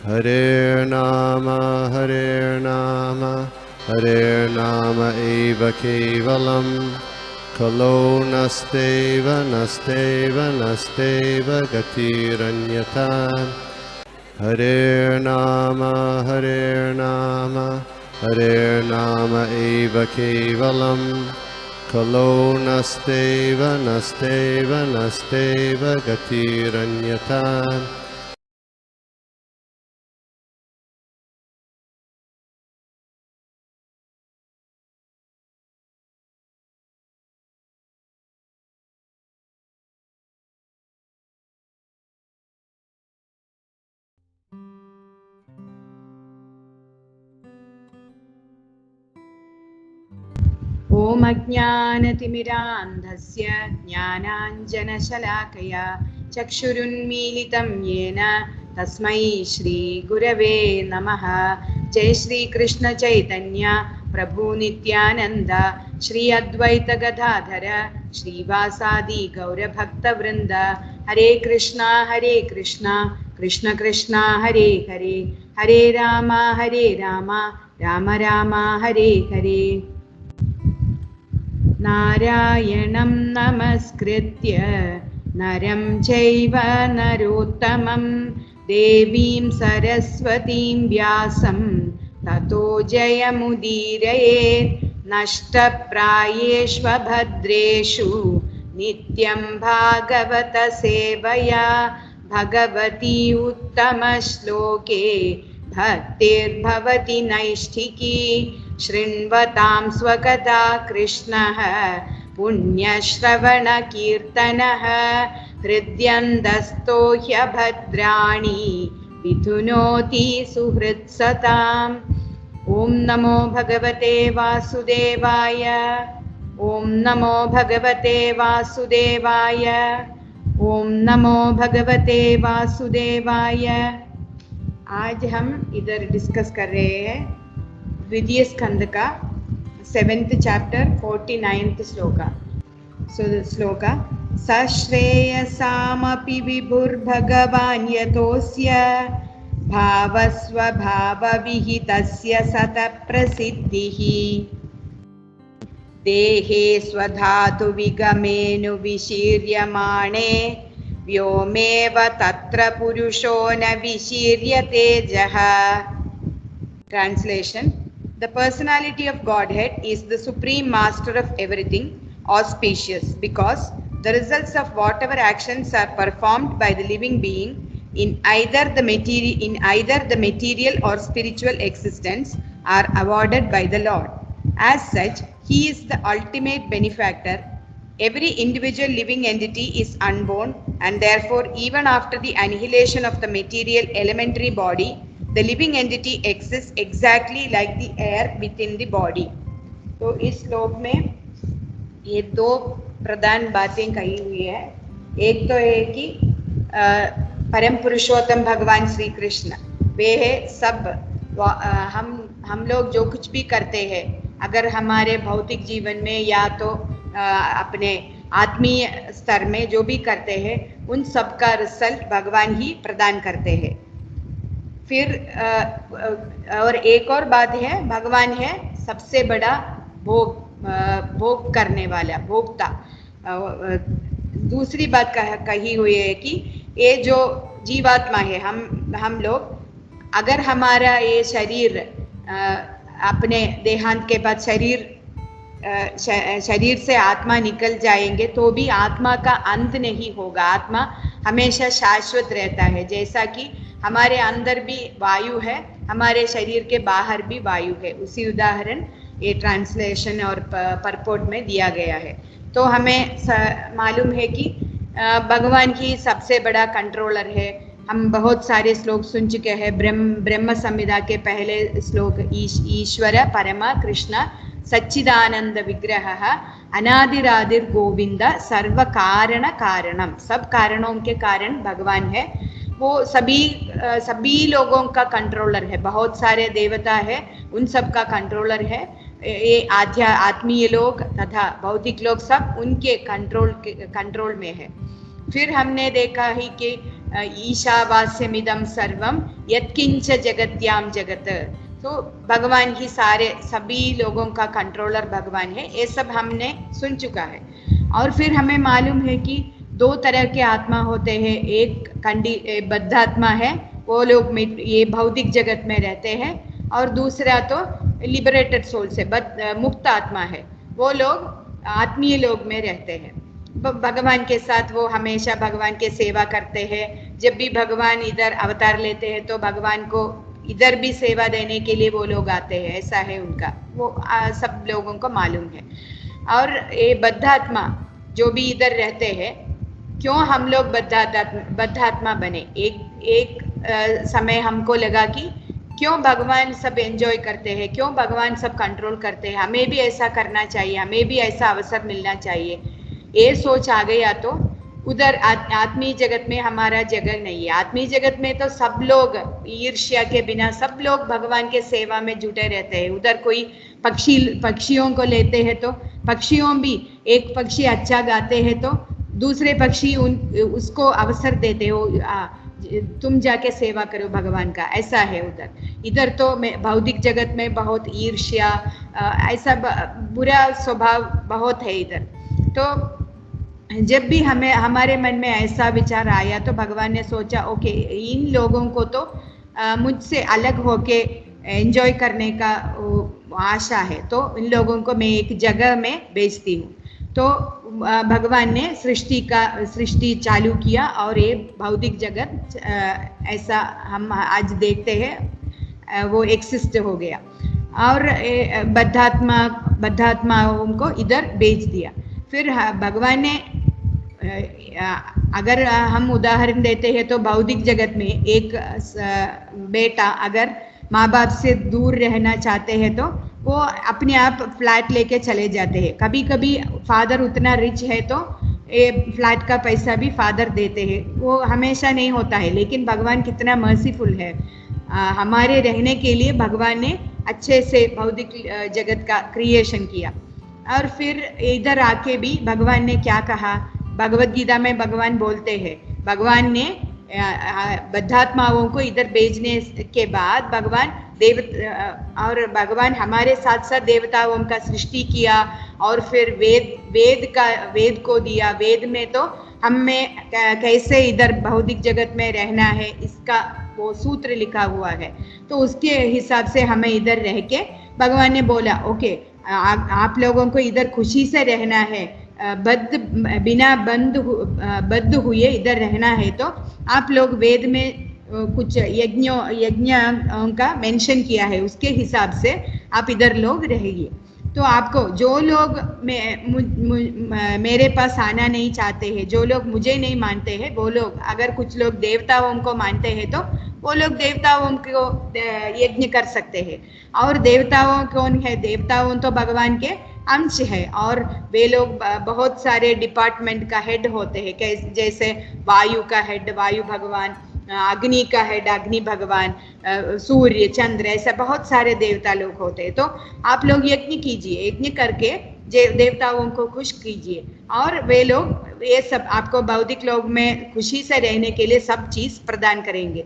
Hare Nama eva kevalam Kalo nasteva gatiranyata Hare Nama eva kevalam Kalo nasteva gatiranyata ॐ अज्ञानतिमिरान्धस्य ज्ञानाञ्जनशलाकया चक्षुरुन्मीलितं येन तस्मै श्रीगुरवे नमः। जय श्रीकृष्ण चैतन्य प्रभु नित्यानन्द श्री अद्वैत गदाधर श्रीवासादि गौरभक्तवृन्द। हरे कृष्णा कृष्ण कृष्ण हरे हरे, हरे राम राम राम हरे हरे। नारायणं नमस्कृत्य नरं चैव नरोत्तमं देवीं सरस्वतीं व्यासं ततो जयमुदीरयेत्। नष्टप्रायेष्व भद्रेषु नित्यं भागवत सेवया भगवती उत्तमश्लोके भक्तिर्भवति नैष्ठिकी। शृण्वतां स्वकथा कृष्णः पुण्यश्रवणकीर्तनः हृद्यन्दस्तो ह्यभद्राणि विधुनोति सुहृत्सताम्। ॐ नमो भगवते वासुदेवाय, ॐ नमो भगवते वासुदेवाय, ॐ नमो भगवते वासुदेवाय। आज हम इधर डिस्कस कर रहे हैं द्वितीय स्कंद का 7th chapter 49th shloka. So the shloka सश्रेयसामपि विभुर्भगवान् यतोऽस्य भावस्वभावविहितस्य सतप्रसिद्धिः। देहे स्वधातु विगमेऽनुविशीर्यमाणे व्योमेव तत्र पुरुषो न विशीर्यते जः। Translation: The personality of Godhead is the supreme master of everything auspicious, because the results of whatever actions are performed by the living being in either the material or spiritual existence are awarded by the Lord. As such, He is the ultimate benefactor. Every individual living entity is unborn, and therefore even after the annihilation of the material elementary body, the living entity exists exactly like the air within the body. तो इस श्लोक में ये दो प्रधान बातें कही हुई है। एक तो है कि परम पुरुषोत्तम भगवान श्री कृष्ण वे है सब। हम लोग जो कुछ भी करते हैं, अगर हमारे भौतिक जीवन में या तो अपने आत्मीय स्तर में जो भी करते हैं, उन सब का रिजल्ट भगवान ही प्रदान करते हैं। फिर और एक और बात है, भगवान है सबसे बड़ा भोग करने वाला, भोक्ता। दूसरी बात कही हुई है कि ये जो जीवात्मा है, हम लोग, अगर हमारा ये शरीर अपने देहांत के बाद शरीर से आत्मा निकल जाएंगे तो भी आत्मा का अंत नहीं होगा। आत्मा हमेशा शाश्वत रहता है। जैसा कि हमारे अंदर भी वायु है, हमारे शरीर के बाहर भी वायु है। उसी उदाहरण ये ट्रांसलेशन और परपोर्ट में दिया गया है। तो हमें मालूम है कि भगवान ही सबसे बड़ा कंट्रोलर है। हम बहुत सारे श्लोक सुन चुके हैं। ब्रह्म संहिता के पहले श्लोक ईश्वर परमा कृष्ण सच्चिदानंद विग्रह अनादिरादिर गोविंद सर्व कारण कारणम। सब कारणों के कारण भगवान है। वो सभी लोगों का कंट्रोलर है। बहुत सारे देवता है, उन सब का कंट्रोलर है। ये आत्मीय लोग तथा भौतिक लोग सब उनके कंट्रोल में है। फिर हमने देखा ही कि ईशावास्यमिदं सर्वं यत्किंच जगत्याम जगत। तो भगवान ही सारे सभी लोगों का कंट्रोलर भगवान है, ये सब हमने सुन चुका है। और फिर हमें मालूम है कि दो तरह के आत्मा होते हैं, एक बद्ध आत्मा है, वो लोग ये भौतिक जगत में रहते हैं, और दूसरा तो लिबरेटेड सोल से मुक्त आत्मा है, वो लोग आत्मीय लोग में रहते हैं। भगवान के साथ वो हमेशा भगवान के सेवा करते हैं। जब भी भगवान इधर अवतार लेते हैं तो भगवान को इधर भी सेवा देने के लिए वो लोग आते हैं, ऐसा है उनका, वो सब लोगों को मालूम है। और ये बद्ध आत्मा जो भी इधर रहते हैं, क्यों हम लोग बद्ध आत्मा बने? एक समय हमको लगा कि क्यों भगवान सब एंजॉय करते हैं, क्यों भगवान सब कंट्रोल करते हैं, हमें भी ऐसा करना चाहिए, हमें भी ऐसा अवसर मिलना चाहिए। ये सोच आ गया तो उधर आत्मीय जगत में हमारा जगह नहीं है। आत्मीय जगत में तो सब लोग ईर्ष्या के बिना सब लोग भगवान के सेवा में जुटे रहते हैं। उधर कोई पक्षियों को लेते हैं तो पक्षियों भी, एक पक्षी अच्छा गाते हैं तो दूसरे पक्षी उसको अवसर देते हो, तुम जाके सेवा करो भगवान का, ऐसा है उधर। इधर तो भौतिक जगत में बहुत ईर्ष्या, ऐसा बुरा स्वभाव बहुत है इधर। तो जब भी हमारे मन में ऐसा विचार आया तो भगवान ने सोचा, ओके, इन लोगों को तो मुझसे अलग होके एंजॉय करने का आशा है, तो इन लोगों को मैं एक जगह में भेजती हूँ। तो भगवान ने सृष्टि चालू किया और ये भौतिक जगत ऐसा हम आज देखते हैं वो एक्सिस्ट हो गया। और बद्धात्माओं को इधर भेज दिया। फिर भगवान ने, अगर हम उदाहरण देते हैं तो भौतिक जगत में एक बेटा अगर माँ बाप से दूर रहना चाहते हैं तो वो अपने आप फ्लैट लेके चले जाते हैं। कभी कभी फादर उतना रिच है तो ये फ्लैट का पैसा भी फादर देते हैं, वो हमेशा नहीं होता है। लेकिन भगवान कितना मर्सीफुल है, हमारे रहने के लिए भगवान ने अच्छे से भौतिक जगत का क्रिएशन किया। और फिर इधर आके भी भगवान ने क्या कहा, भगवत गीता में भगवान बोलते हैं, भगवान ने बद्धात्माओं को इधर भेजने के बाद भगवान हमारे साथ साथ देवताओं का सृष्टि किया, और फिर वेद को दिया। वेद में तो हमें कैसे इधर भौतिक जगत में रहना है इसका वो सूत्र लिखा हुआ है। तो उसके हिसाब से हमें इधर रह के भगवान ने बोला, ओके, आप लोगों को इधर खुशी से रहना है, बिना बद्ध हुए इधर रहना है, तो आप लोग वेद में कुछ यज्ञों का मेंशन किया है, उसके हिसाब से आप इधर लोग रहिए। तो आपको जो लोग मेरे पास आना नहीं चाहते हैं, जो लोग मुझे नहीं मानते हैं, वो लोग, अगर कुछ लोग देवताओं को मानते हैं तो वो लोग देवताओं को यज्ञ कर सकते हैं। और देवताओं कौन है? देवताओं तो भगवान के अंश है, और वे लोग बहुत सारे डिपार्टमेंट का हेड होते हैं, जैसे वायु का हेड वायु भगवान, अग्नि का हेड अग्नि भगवान, सूर्य चंद्र, ऐसा बहुत सारे देवता लोग होते हैं। तो आप लोग यज्ञ कीजिए, यज्ञ करके देवताओं को खुश कीजिए, और वे लोग ये सब आपको भौतिक लोग में खुशी से रहने के लिए सब चीज प्रदान करेंगे।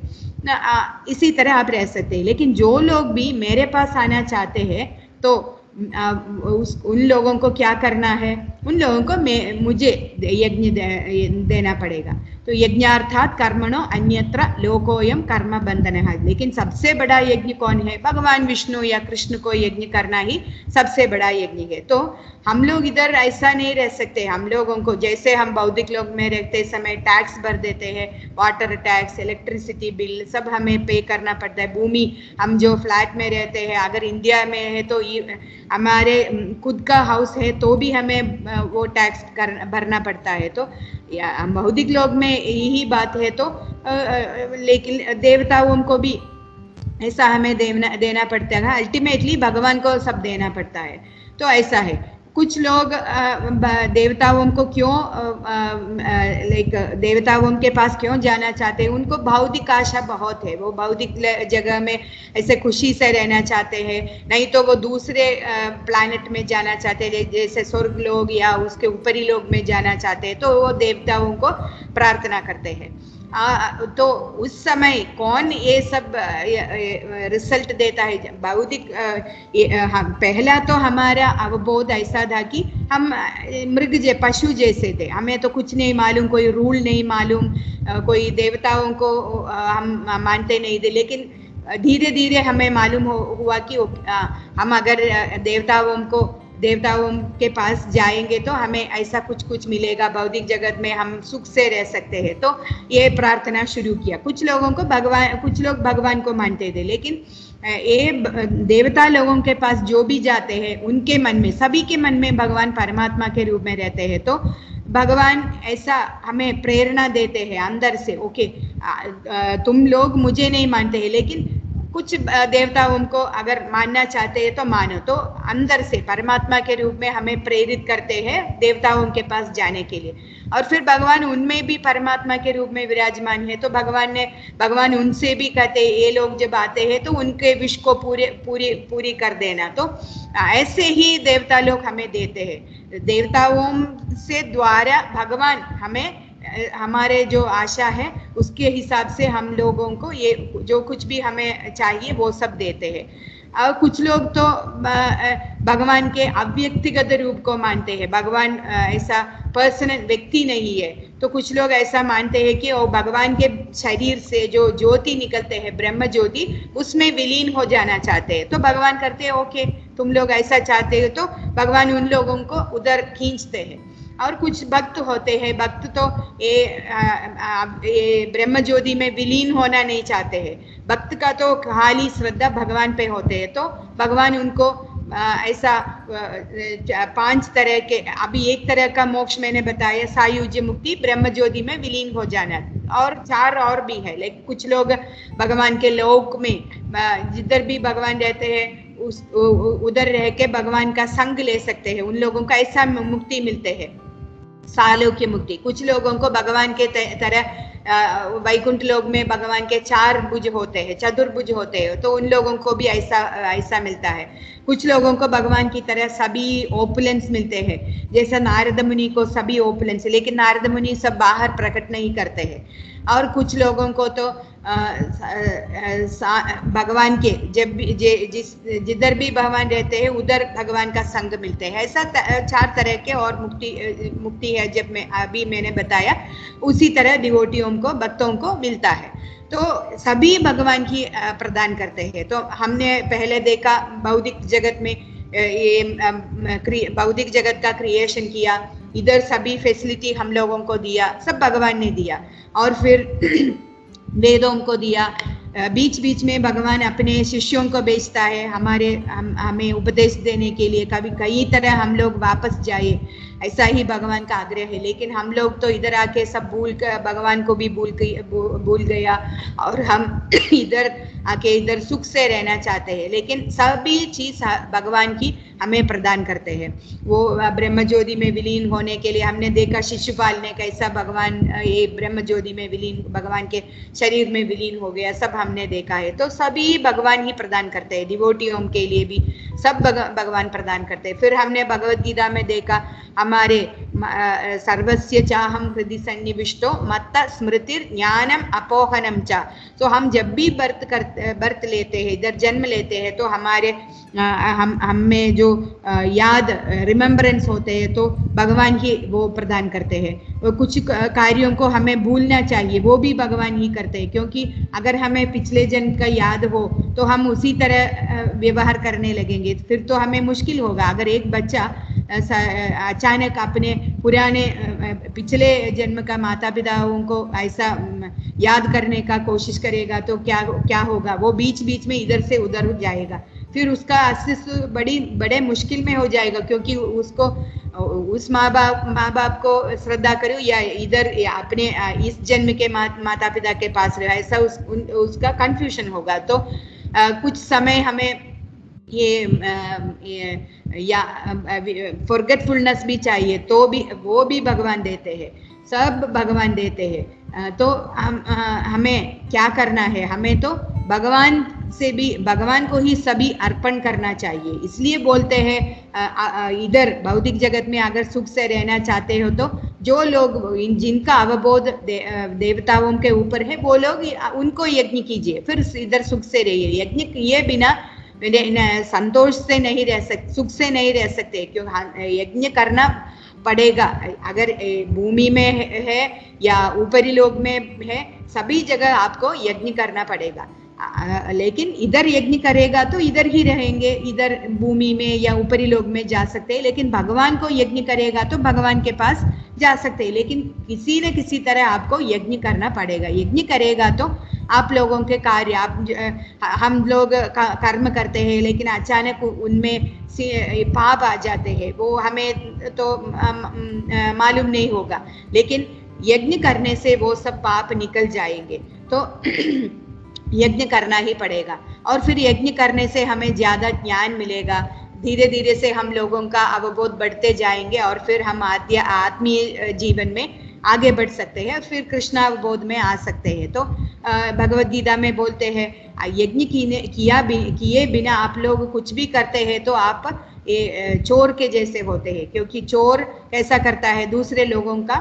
इसी तरह आप रह सकते हैं। लेकिन जो लोग भी मेरे पास आना चाहते हैं तो उन लोगों को क्या करना है? उन लोगों को मुझे यज्ञ देना पड़ेगा। तो यज्ञार्थात कर्मणो अन्यत्र लोकोयम कर्म बंधनः। लेकिन सबसे बड़ा यज्ञ कौन है? भगवान विष्णु या कृष्ण को यज्ञ करना ही सबसे बड़ा यज्ञ है। तो हम लोग इधर ऐसा नहीं रह सकते। हम लोगों को, जैसे हम बौद्धिक लोग में रहते समय टैक्स भर देते हैं, वाटर टैक्स, इलेक्ट्रिसिटी बिल सब हमें पे करना पड़ता है। भूमि, हम जो फ्लैट में रहते हैं, अगर इंडिया में है तो हमारे खुद का हाउस है तो भी हमें वो टैक्स भरना पड़ता है। तो बौद्धिक लोग में यही बात है। तो लेकिन देवताओं को भी ऐसा हमें देना पड़ता है। अल्टीमेटली भगवान को सब देना पड़ता है। तो ऐसा है। कुछ लोग देवताओं को क्यों देवताओं के पास क्यों जाना चाहते हैं, उनको भौतिक आशा बहुत है, वो भौतिक जगह में ऐसे खुशी से रहना चाहते हैं, नहीं तो वो दूसरे प्लैनेट में जाना चाहते हैं, जैसे स्वर्ग लोग या उसके ऊपरी लोग में जाना चाहते हैं, तो वो देवताओं को प्रार्थना करते हैं। तो उस समय कौन ये सब रिजल्ट देता है? भौतिक पहला तो हमारा अवबोध ऐसा था कि हम पशु जैसे थे, हमें तो कुछ नहीं मालूम, कोई रूल नहीं मालूम, कोई देवताओं को हम मानते नहीं थे। लेकिन धीरे धीरे हमें मालूम हुआ कि हम अगर देवताओं के पास जाएंगे तो हमें ऐसा कुछ मिलेगा, भौतिक जगत में हम सुख से रह सकते हैं। तो ये प्रार्थना शुरू किया। कुछ लोग भगवान को मानते थे, लेकिन ये देवता लोगों के पास जो भी जाते हैं उनके मन में, सभी के मन में भगवान परमात्मा के रूप में रहते हैं। तो भगवान ऐसा हमें प्रेरणा देते हैं अंदर से, ओके तुम लोग मुझे नहीं मानते हैं, लेकिन कुछ देवताओं को अगर मानना चाहते हैं तो मानो। तो अंदर से परमात्मा के रूप में हमें प्रेरित करते हैं देवताओं के पास जाने के लिए। और फिर भगवान उनमें भी परमात्मा के रूप में विराजमान है, तो भगवान उनसे भी कहते हैं ये लोग जब आते हैं तो उनके विश को पूरी कर देना। तो ऐसे ही देवता लोग हमें देते हैं, देवताओं से द्वारा भगवान हमें हमारे जो आशा है उसके हिसाब से हम लोगों को ये जो कुछ भी हमें चाहिए वो सब देते हैं। और कुछ लोग तो भगवान के अव्यक्तिगत रूप को मानते हैं, भगवान ऐसा पर्सनल व्यक्ति नहीं है। तो कुछ लोग ऐसा मानते हैं कि वो भगवान के शरीर से जो ज्योति निकलते हैं, ब्रह्म ज्योति, उसमें विलीन हो जाना चाहते हैं। तो भगवान करते हैं ओके तुम लोग ऐसा चाहते हो, तो भगवान उन लोगों को उधर खींचते हैं। और कुछ भक्त होते हैं, भक्त तो ये ब्रह्म ज्योति में विलीन होना नहीं चाहते हैं, भक्त का तो खाली श्रद्धा भगवान पे होते हैं। तो भगवान उनको ऐसा 5 तरह के, अभी एक तरह का मोक्ष मैंने बताया, सायुज्य मुक्ति, ब्रह्म ज्योति में विलीन हो जाना, और 4 और भी है। लेकिन कुछ लोग भगवान के लोक में जिधर भी भगवान रहते हैं उधर रह के भगवान का संग ले सकते हैं, उन लोगों का ऐसा मुक्ति मिलते हैं, सालोक्य मुक्ति। कुछ लोगों को भगवान के तरह वैकुंठ लोक में भगवान के 4 भुज होते हैं, चतुर्भुज होते हैं, तो उन लोगों को भी ऐसा मिलता है। कुछ लोगों को भगवान की तरह सभी ओपुलेंस मिलते हैं, जैसा नारद मुनि को सभी ओपुलेंस, लेकिन नारद मुनि सब बाहर प्रकट नहीं करते हैं। और कुछ लोगों को तो भगवान के जिधर भी भगवान रहते हैं उधर भगवान का संग मिलते हैं। ऐसा 4 तरह के और मुक्ति है, जब अभी मैंने बताया उसी तरह डिवोटियों को, भक्तों को मिलता है। तो सभी भगवान की प्रदान करते हैं। तो हमने पहले देखा भौतिक जगत में ये भौतिक जगत का क्रिएशन किया, इधर सभी फैसिलिटी हम लोगों को दिया, सब भगवान ने दिया। और फिर वेदों को दिया, बीच बीच में भगवान अपने शिष्यों को भेजता है हमें उपदेश देने के लिए, कभी कई तरह हम लोग वापस जाए, ऐसा ही भगवान का आग्रह है। लेकिन हम लोग तो इधर आके सब भगवान को भी भूल गया, और हम इधर आके इधर सुख से रहना चाहते हैं। लेकिन सभी चीज भगवान की हमें प्रदान करते हैं। वो ब्रह्म ज्योति में विलीन होने के लिए हमने देखा शिशुपाल ने कैसा भगवान ये ब्रह्म ज्योति में विलीन, भगवान के शरीर में विलीन हो गया, सब हमने देखा है। तो सभी भगवान ही प्रदान करते हैं, डिवोटियों के लिए भी सब भगवान प्रदान करते हैं। फिर हमने भगवत गीता में देखा हमारे सर्वस्य चाहम हृदि सन्निविष्टो मत्त स्मृतिर ज्ञानम अपोहनम चा। तो हम जब भी बर्थ लेते हैं, इधर जन्म लेते हैं, तो हमारे हम में जो याद रिमेम्बरेंस होते हैं तो भगवान ही वो प्रदान करते हैं। कुछ कार्यों को हमें भूलना चाहिए, वो भी भगवान ही करते हैं, क्योंकि अगर हमें पिछले जन्म का याद हो तो हम उसी तरह व्यवहार करने लगेंगे, फिर तो हमें मुश्किल होगा। अगर एक बच्चा अचानक अपने पुराने पिछले जन्म का माता पिताओं को ऐसा याद करने का कोशिश करेगा तो क्या होगा, वो बीच बीच में इधर से उधर जाएगा, फिर उसका अस्तित्व बड़े मुश्किल में हो जाएगा, क्योंकि उसको उस माँ बाप को श्रद्धा करो या इधर या अपने इस जन्म के माता पिता के पास रहे, ऐसा उसका कंफ्यूजन होगा। तो कुछ समय हमें या फॉरगेटफुलनेस भी चाहिए तो भी वो भी भगवान देते हैं, सब भगवान देते हैं। तो हमें क्या करना है, हमें तो भगवान से भी, भगवान को ही सभी अर्पण करना चाहिए। इसलिए बोलते हैं इधर भौतिक जगत में अगर सुख से रहना चाहते हो तो जो लोग जिनका अवबोध देवताओं के ऊपर है वो लोग उनको यज्ञ कीजिए, फिर इधर सुख से रहिए। यज्ञ किए बिना संतोष से नहीं रह सकते, सुख से नहीं रह सकते, क्योंकि यज्ञ करना पड़ेगा। अगर भूमि में है या ऊपरी लोक में है, सभी जगह आपको यज्ञ करना पड़ेगा। लेकिन इधर यज्ञ करेगा तो इधर ही रहेंगे, इधर भूमि में या ऊपरी लोक में जा सकते हैं, लेकिन भगवान को यज्ञ करेगा तो भगवान के पास जा सकते हैं। लेकिन किसी न किसी तरह आपको यज्ञ करना पड़ेगा। यज्ञ करेगा तो आप लोगों के कार्य, हम लोग कर्म करते हैं लेकिन अचानक उनमें पाप आ जाते हैं, वो हमें तो मालूम नहीं होगा, लेकिन यज्ञ करने से वो सब पाप निकल जाएंगे। तो यज्ञ करना ही पड़ेगा, और फिर यज्ञ करने से हमें ज्यादा ज्ञान मिलेगा। धीरे धीरे से हम लोगों का अवबोध बढ़ते जाएंगे और फिर हम आत्मीय जीवन में आगे बढ़ सकते हैं, फिर कृष्णावबोध में आ सकते हैं। तो भगवत गीता में बोलते हैं यज्ञ किए बिना आप लोग कुछ भी करते हैं तो आप चोर के जैसे होते हैं, क्योंकि चोर कैसा करता है, दूसरे लोगों का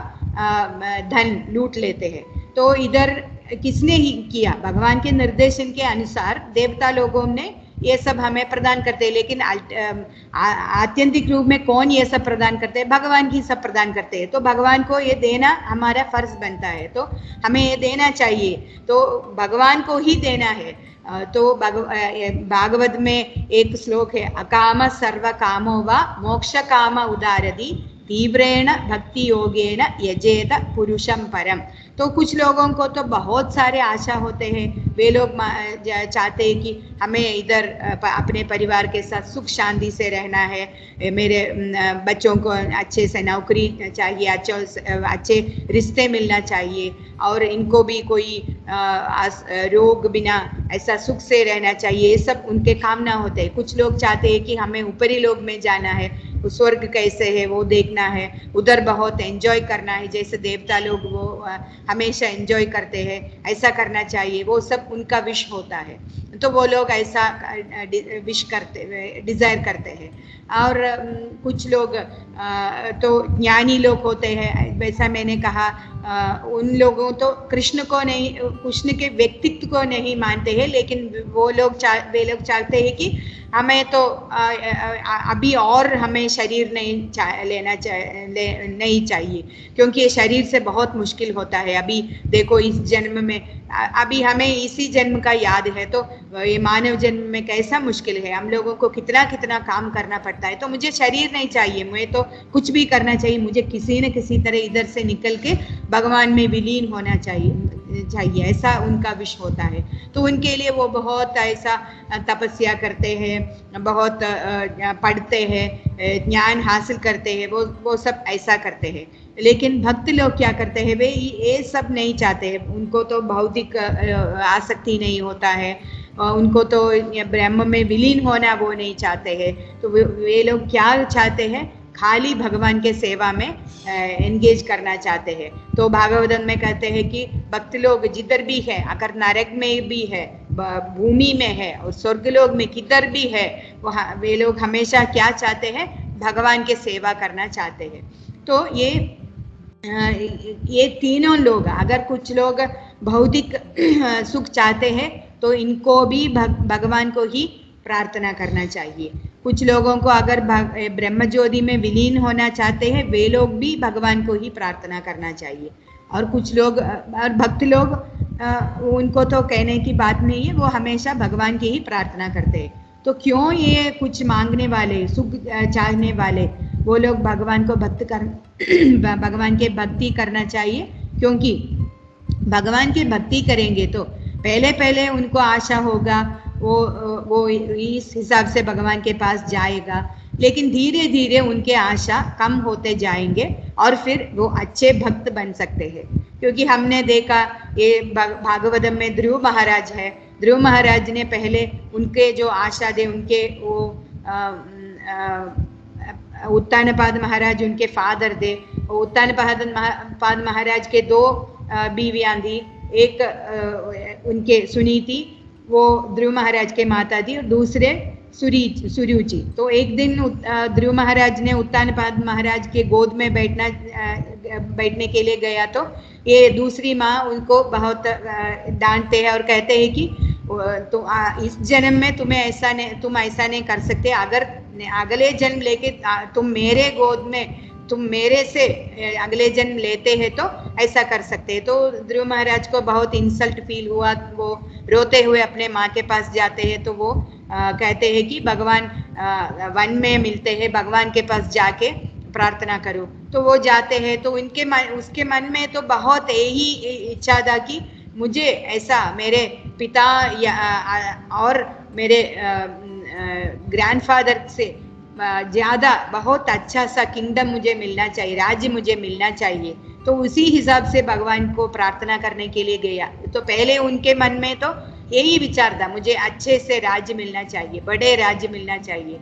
धन लूट लेते हैं। तो इधर किसने ही किया, भगवान के निर्देशन के अनुसार देवता लोगों ने ये सब हमें प्रदान करते हैं, लेकिन आत्यंतिक रूप में कौन ये सब प्रदान करते हैं, भगवान ही सब प्रदान करते हैं। तो भगवान को ये देना हमारा फर्ज बनता है, तो हमें ये देना चाहिए, तो भगवान को ही देना है। तो भागवत में एक श्लोक है, अकाम सर्व कामो वा मोक्ष काम उदारदी तीव्रेण भक्ति योगेन यजेत पुरुषम परम। तो कुछ लोगों को तो बहुत सारे आशा होते हैं, वे लोग चाहते हैं कि हमें इधर अपने परिवार के साथ सुख शांति से रहना है, मेरे बच्चों को अच्छे से नौकरी चाहिए, अच्छे रिश्ते मिलना चाहिए, और इनको भी कोई रोग बिना ऐसा सुख से रहना चाहिए, ये सब उनके कामना होते हैं। कुछ लोग चाहते हैं कि हमें ऊपरी लोक में जाना है, स्वर्ग कैसे है वो देखना है, उधर बहुत एंजॉय करना है, जैसे देवता लोग वो हमेशा एंजॉय करते हैं, ऐसा करना चाहिए, वो सब उनका विश होता है। तो वो लोग ऐसा विश करते, डिजायर करते हैं। और कुछ लोग तो ज्ञानी लोग होते हैं, वैसा मैंने कहा, उन लोगों तो कृष्ण को नहीं, कृष्ण के व्यक्तित्व को नहीं मानते हैं, लेकिन वे लोग चाहते हैं कि हमें तो अभी और हमें शरीर नहीं चाहिए, क्योंकि ये शरीर से बहुत मुश्किल होता है। अभी देखो इस जन्म में, अभी हमें इसी जन्म का याद है, तो ये मानव जन्म में कैसा मुश्किल है, हम लोगों को कितना कितना काम करना पड़ता है। तो मुझे शरीर नहीं चाहिए, मुझे तो कुछ भी करना चाहिए, मुझे किसी न किसी तरह इधर से निकल के भगवान में विलीन होना चाहिए, ऐसा उनका विश होता है। तो उनके लिए वो बहुत ऐसा तपस्या करते हैं, बहुत पढ़ते हैं, ज्ञान हासिल करते हैं, वो सब ऐसा करते हैं। लेकिन भक्त लोग क्या करते हैं, वे ये सब नहीं चाहते हैं, उनको तो भौतिक आसक्ति नहीं होता है, उनको तो ब्रह्म में विलीन होना वो नहीं चाहते हैं। तो वे लोग क्या चाहते हैं, खाली भगवान के सेवा में एंगेज करना चाहते हैं। तो भागवतम में कहते हैं कि भक्त लोग जिधर भी है, अगर नरक में भी है, भूमि में है और स्वर्गलोक में किधर भी है, वहाँ वे लोग हमेशा क्या चाहते हैं, भगवान के सेवा करना चाहते हैं। तो ये तीनों लोग, अगर कुछ लोग भौतिक सुख चाहते हैं तो इनको भी भगवान को ही प्रार्थना करना चाहिए। कुछ लोगों को अगर ब्रह्म ज्योति में विलीन होना चाहते हैं, वे लोग भी भगवान को ही प्रार्थना करना चाहिए। और कुछ लोग और भक्त लोग, उनको तो कहने की बात नहीं है, वो हमेशा भगवान की ही प्रार्थना करते हैं। तो क्यों ये कुछ मांगने वाले, सुख चाहने वाले, वो लोग भगवान को भगवान के भक्ति करना चाहिए, क्योंकि भगवान की भक्ति करेंगे तो पहले उनको आशा होगा, वो इस हिसाब से भगवान के पास जाएगा, लेकिन धीरे धीरे उनके आशा कम होते जाएंगे और फिर वो अच्छे भक्त बन सकते हैं। क्योंकि हमने देखा ये भागवतम में ध्रुव महाराज है, ध्रुव महाराज ने पहले उनके जो आशा थे, उनके वो उत्तानपाद महाराज उनके फादर थे। उत्तानपाद महाराज के दो बीवियां थी, एक उनके सुनीति, वो ध्रुव महाराज के माता थी, और दूसरे सुरुचि। तो एक दिन ध्रुव महाराज ने उत्तानपाद महाराज के गोद में बैठने के लिए गया, तो ये दूसरी माँ उनको बहुत डांटते हैं और कहते हैं कि तो इस जन्म में तुम ऐसा नहीं कर सकते, अगर अगले जन्म लेके तुम मेरे गोद में, तुम मेरे से अगले जन्म लेते हैं तो ऐसा कर सकते हैं। तो ध्रुव महाराज को बहुत इंसल्ट फील हुआ, वो रोते हुए अपने माँ के पास जाते हैं। तो वो कहते हैं कि भगवान वन में मिलते हैं, भगवान के पास जाके प्रार्थना करो। तो वो जाते हैं, तो उसके मन में तो बहुत यही इच्छा था कि मुझे ऐसा मेरे पिता और मेरे ग्रैंडफादर से ज़्यादा बहुत अच्छा सा किंगडम मुझे मिलना चाहिए, राज्य मुझे मिलना चाहिए। तो उसी हिसाब से भगवान को प्रार्थना करने के लिए गया। तो पहले उनके मन में तो यही विचार था, मुझे अच्छे से राज्य मिलना चाहिए, बड़े राज्य मिलना चाहिए।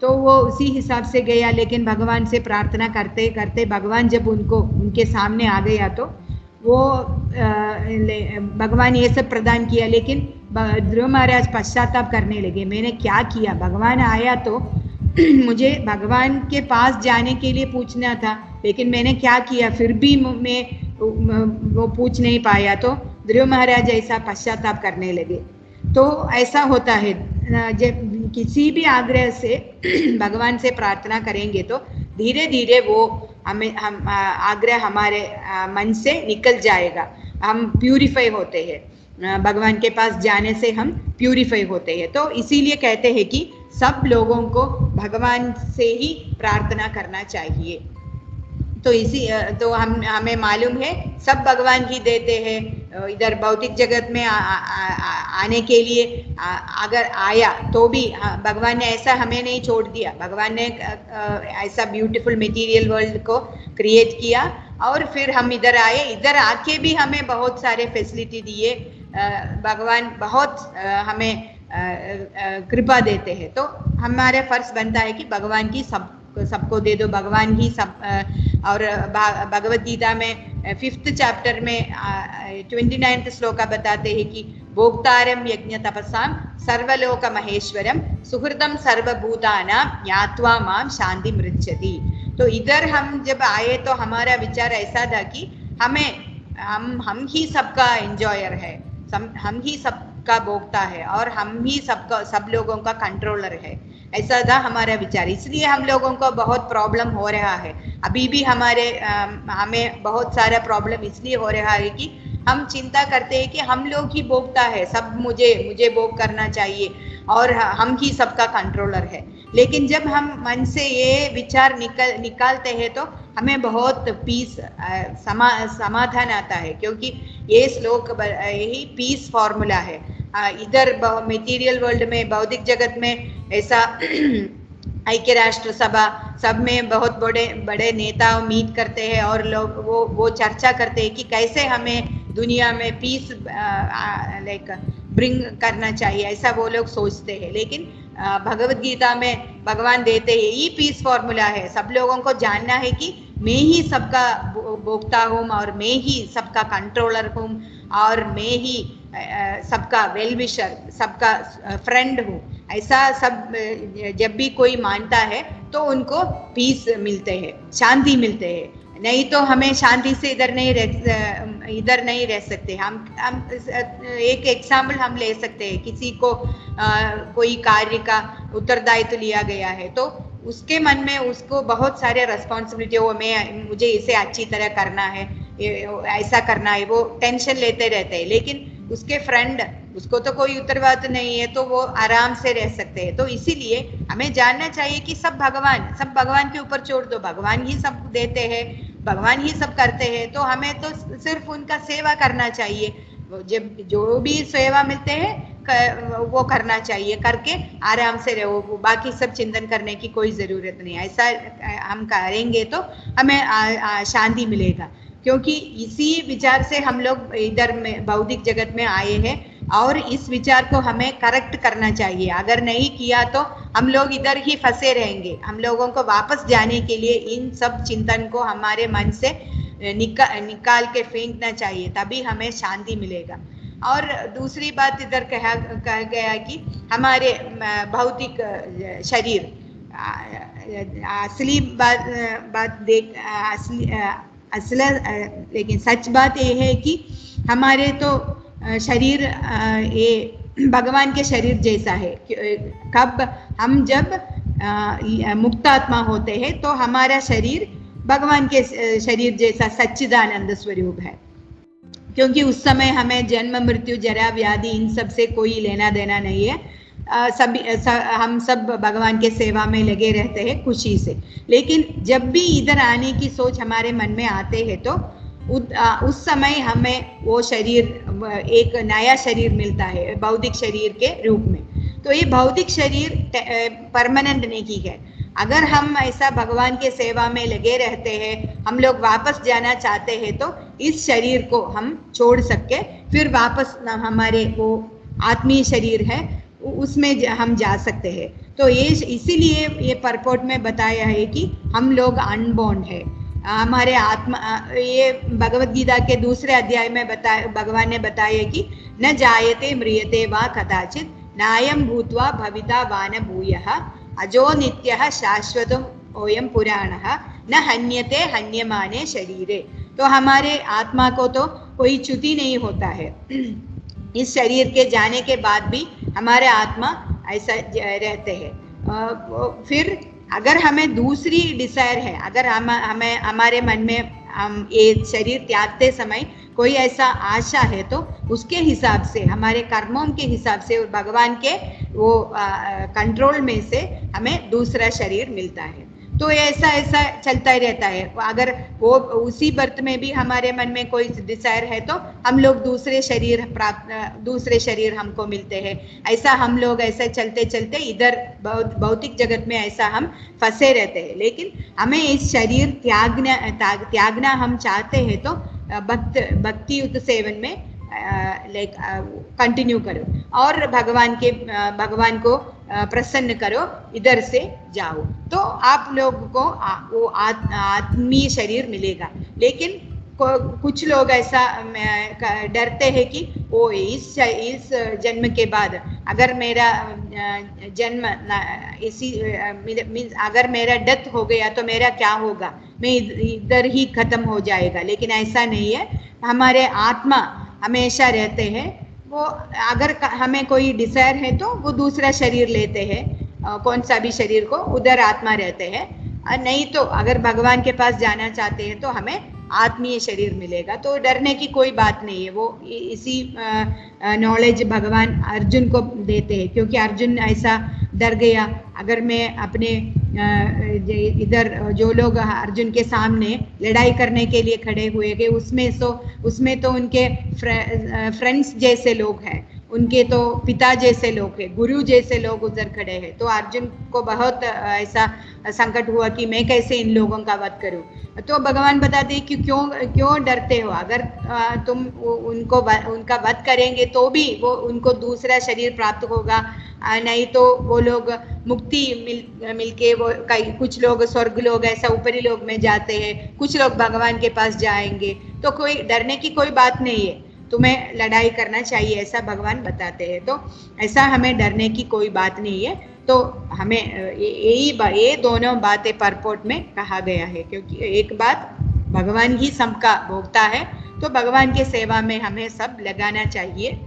तो वो उसी हिसाब से गया, लेकिन भगवान से प्रार्थना करते करते भगवान जब उनके सामने आ गया, तो वो भगवान ये सब प्रदान किया। लेकिन ध्रुव महाराज पश्चाताप करने लगे, मैंने क्या किया? भगवान आया तो मुझे भगवान के पास जाने के लिए पूछना था, लेकिन मैंने क्या किया? फिर भी मैं वो पूछ नहीं पाया। तो ध्रुव महाराज ऐसा पश्चाताप करने लगे। तो ऐसा होता है, जब किसी भी आग्रह से भगवान से प्रार्थना करेंगे तो धीरे धीरे वो हम आग्रह हमारे मन से निकल जाएगा, हम प्यूरिफाई होते हैं, भगवान के पास जाने से हम प्यूरिफाई होते हैं। तो इसीलिए कहते हैं कि सब लोगों को भगवान से ही प्रार्थना करना चाहिए। तो हमें मालूम है सब भगवान ही देते हैं। इधर भौतिक जगत में आने के लिए अगर आया तो भी भगवान ने ऐसा हमें नहीं छोड़ दिया। भगवान ने ऐसा ब्यूटीफुल मटेरियल वर्ल्ड को क्रिएट किया और फिर हम इधर आए। इधर आके भी हमें बहुत सारे फैसिलिटी दिए। भगवान बहुत हमें कृपा देते हैं। तो हमारे फर्ज बनता है कि भगवान की सबको दे दो, भगवान ही सब। और भगवद गीता में 5th चैप्टर में 29th श्लोका बताते हैं कि भोक्तारम यज्ञ तपसाम सर्वलोक महेश्वरम सुहृदम सर्वभूतानां ज्ञात्वा माम शांति मृच्छति। तो इधर हम जब आए तो हमारा विचार ऐसा था कि हम ही सबका एंजॉयर है, हम ही सबका भोक्ता है और हम ही सब लोगों का कंट्रोलर है, ऐसा था हमारा विचार। इसलिए हम लोगों को बहुत प्रॉब्लम हो रहा है। अभी भी हमें बहुत सारा प्रॉब्लम इसलिए हो रहा है कि हम चिंता करते हैं कि हम लोग ही भोगता है, सब मुझे भोग करना चाहिए और हम ही सबका कंट्रोलर है। लेकिन जब हम मन से ये विचार निकालते हैं तो हमें बहुत पीस समाधान आता है, क्योंकि ये श्लोक यही पीस फॉर्मूला है। इधर मटेरियल वर्ल्ड में, भौतिक जगत में ऐसा ऐक्य राष्ट्र सभा सब में बहुत बड़े नेता मीट करते हैं और लोग वो चर्चा करते हैं कि कैसे हमें दुनिया में पीस ब्रिंग करना चाहिए, ऐसा वो लोग सोचते हैं। लेकिन भगवद गीता में भगवान देते हैं यही पीस फॉर्मूला है। सब लोगों को जानना है कि मैं ही सबका भोक्ता हूँ और मैं ही सबका कंट्रोलर हूँ और मैं ही सबका वेल विशर, सबका फ्रेंड हूँ। ऐसा सब जब भी कोई मानता है तो उनको पीस मिलते हैं, शांति मिलते हैं। नहीं तो हमें शांति से इधर नहीं रह सकते। हम एक एग्जाम्पल हम ले सकते हैं। किसी को कोई कार्य का उत्तरदायित्व लिया गया है तो उसके मन में उसको बहुत सारे रेस्पॉन्सिबिलिटी हो, मुझे इसे अच्छी तरह करना है, ऐसा करना है, वो टेंशन लेते रहते हैं। लेकिन उसके फ्रेंड, उसको तो कोई उत्तरदायित्व नहीं है तो वो आराम से रह सकते हैं। तो इसीलिए हमें जानना चाहिए कि सब भगवान के ऊपर छोड़ दो। भगवान ही सब देते हैं, भगवान ही सब करते हैं, तो हमें तो सिर्फ उनका सेवा करना चाहिए। जब जो भी सेवा मिलते हैं वो करना चाहिए, करके आराम से रहो, बाकी सब चिंतन करने की कोई ज़रूरत नहीं। ऐसा हम करेंगे तो हमें शांति मिलेगा, क्योंकि इसी विचार से हम लोग इधर में भौतिक जगत में आए हैं। और इस विचार को हमें करेक्ट करना चाहिए। अगर नहीं किया तो हम लोग इधर ही फंसे रहेंगे। हम लोगों को वापस जाने के लिए इन सब चिंतन को हमारे मन से निकाल के फेंकना चाहिए, तभी हमें शांति मिलेगा। और दूसरी बात इधर कहा गया कि हमारे भौतिक शरीर, असली बात देख असल लेकिन सच बात ये है कि हमारे तो शरीर ये भगवान के शरीर जैसा है। कब हम जब मुक्त आत्मा होते हैं तो हमारा शरीर भगवान के शरीर जैसा सच्चिदानंद स्वरूप है, क्योंकि उस समय हमें जन्म मृत्यु जरा व्याधि इन सब से कोई लेना देना नहीं है। हम सब भगवान के सेवा में लगे रहते हैं खुशी से। लेकिन जब भी इधर आने की सोच हमारे मन में आते हैं तो उस समय हमें वो शरीर, एक नया शरीर मिलता है भौतिक शरीर के रूप में। तो ये भौतिक शरीर परमानेंट नहीं है। अगर हम ऐसा भगवान के सेवा में लगे रहते हैं, हम लोग वापस जाना चाहते हैं तो इस शरीर को हम छोड़ सके, फिर वापस हमारे वो आत्मीय शरीर है उसमें हम जा सकते हैं। तो ये इसीलिए ये परपोर्ट में बताया है कि हम लोग अनबॉर्न है। हमारे आत्मा, ये भगवद गीता के दूसरे अध्याय में भगवान ने बताया कि न जायते म्रियते वा कदाचित नायं भूत्वा भविता वा न भूयः अजो नित्यः शाश्वतम् ओयम पुराणः न हन्यते हन्यमाने शरीरे। तो हमारे आत्मा को तो कोई च्युति नहीं होता है। इस शरीर के जाने के बाद भी हमारे आत्मा ऐसा रहते हैं। फिर अगर हमें दूसरी डिजायर है, अगर हमें हमारे मन में हम ये शरीर त्यागते समय कोई ऐसा आशा है तो उसके हिसाब से, हमारे कर्मों के हिसाब से और भगवान के वो कंट्रोल में से हमें दूसरा शरीर मिलता है। तो ऐसा ऐसा चलता ही रहता है। अगर वो उसी बर्थ में भी हमारे मन में कोई डिजायर है तो हम लोग दूसरे शरीर हमको मिलते हैं। ऐसा हम लोग ऐसा चलते चलते इधर भौतिक जगत में ऐसा हम फंसे रहते हैं। लेकिन हमें इस शरीर त्यागना हम चाहते हैं तो भक्ति युक्त सेवन में कंटिन्यू करो और भगवान को प्रसन्न करो, इधर से जाओ तो आप लोग को वो आत्मीय शरीर मिलेगा। लेकिन कुछ लोग ऐसा डरते हैं कि वो इस जन्म के बाद अगर मेरा जन्म इसी अगर मेरा डेथ हो गया तो मेरा क्या होगा, मैं इधर ही खत्म हो जाएगा। लेकिन ऐसा नहीं है, हमारे आत्मा हमेशा रहते हैं। वो अगर हमें कोई डिजायर है तो वो दूसरा शरीर लेते हैं, कौन सा भी शरीर को, उधर आत्मा रहते हैं। नहीं तो अगर भगवान के पास जाना चाहते हैं तो हमें आत्मीय शरीर मिलेगा। तो डरने की कोई बात नहीं है। वो इसी नॉलेज भगवान अर्जुन को देते हैं, क्योंकि अर्जुन ऐसा डर गया। अगर मैं अपने इधर जो लोग अर्जुन के सामने लड़ाई करने के लिए खड़े हुए गए उसमें तो उनके फ्रेंड्स जैसे लोग हैं, उनके तो पिता जैसे लोग हैं, गुरु जैसे लोग उधर खड़े हैं। तो अर्जुन को बहुत ऐसा संकट हुआ कि मैं कैसे इन लोगों का वध करूं। तो भगवान बताते हैं कि क्यों डरते हो। अगर तुम उनका वध करेंगे तो भी वो उनको दूसरा शरीर प्राप्त होगा, नहीं तो वो लोग मुक्ति मिलके वो कुछ लोग स्वर्ग लोग ऐसा ऊपरी लोग में जाते हैं, कुछ लोग भगवान के पास जाएंगे। तो कोई डरने की कोई बात नहीं है, तुम्हें लड़ाई करना चाहिए, ऐसा भगवान बताते हैं। तो ऐसा हमें डरने की कोई बात नहीं है। तो हमें ये दोनों बातें परपोर्ट में कहा गया है, क्योंकि एक बात भगवान ही सबका भोगता है, तो भगवान के सेवा में हमें सब लगाना चाहिए